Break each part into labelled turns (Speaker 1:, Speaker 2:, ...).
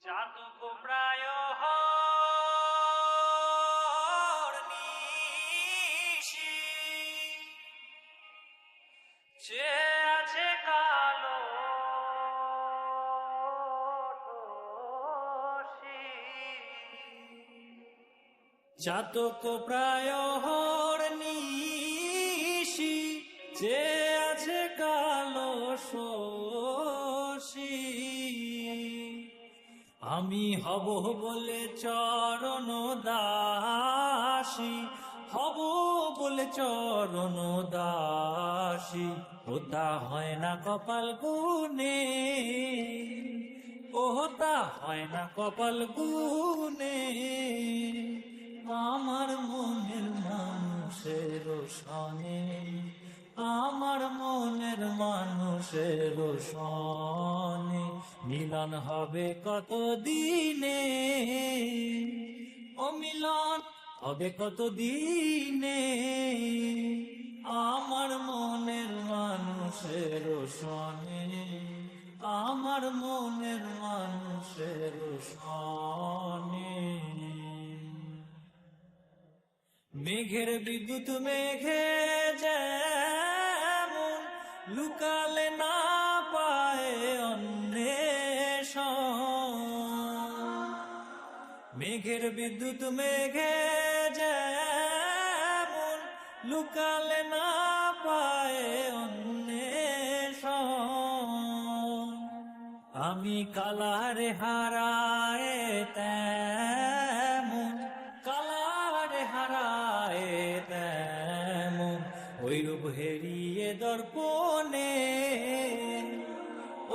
Speaker 1: চাতক প্রায় নিশি যে আছে কালো চাতক প্রায় নিশি যে আছে কালো শোষী আমি হব বলে চরণ দাসী হব বলে চরণ দাসী ওটা হয় না কপাল গুনে ওটা হয় না কপাল গুনে আমার মনের মানুষের সনে আমার মনের মানুষের সনে মিলন হবে কত দিনে ও মিলন হবে কত দিনে আমার মনের মানুষের সনে আমার মনের মানুষের সনে মেঘের বিদ্যুৎ মেঘে যেমন লুকালে না পায় অন্বেষণ মেঘের বিদ্যুৎ মেঘে যেমন লুকালে না পায় অন্বেষণ আমি কালারে হারায় তেমন কালারে হারায় তেমন ওই রূপ হেরিয়ে দর্পণে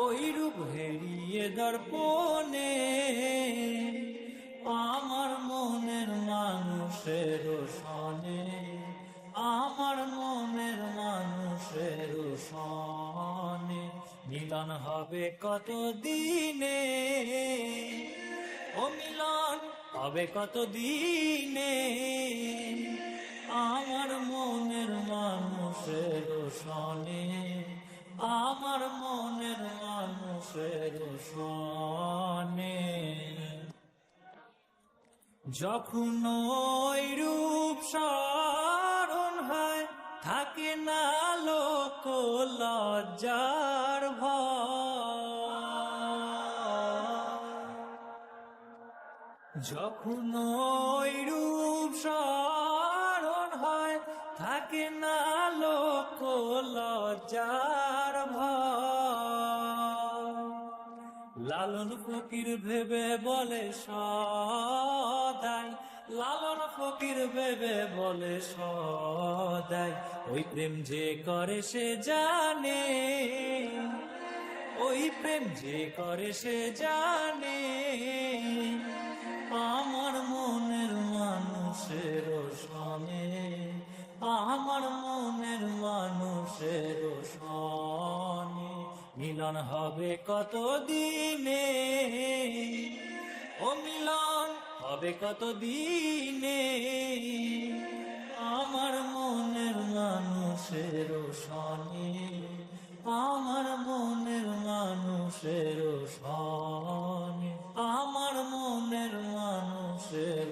Speaker 1: ওই রূপ হেরিয়ে দর্পণে আমার মনের মানুষের সনে আমার মনের মানুষের সনে মিলন হবে কত দিনে ও মিলন হবে কত দিনে আমার মনের মানুষের সনে আমার মনের মানুষের সনে যখন ওই রূপ স্মরণ হয় থাকে না লোক লজ্জার ভয় যখন ওই রূপ স্মরণ হয় থাকে না লোক লজ্জার ভয় লালন ফকির ভেবে বলে সদাই লালন ফকির ভেবে বলে সদাই ওই প্রেম যে করে সে জানে ওই প্রেম যে করে সে জানে আমার মনের মানুষের সনে আমার মনের মানুষের সনে মিলন হবে কত দিনে ও মিলন হবে কত দিনে আমার মনের মানুষের সনে আমার মনের মানুষের সনে আমার মনের মানুষের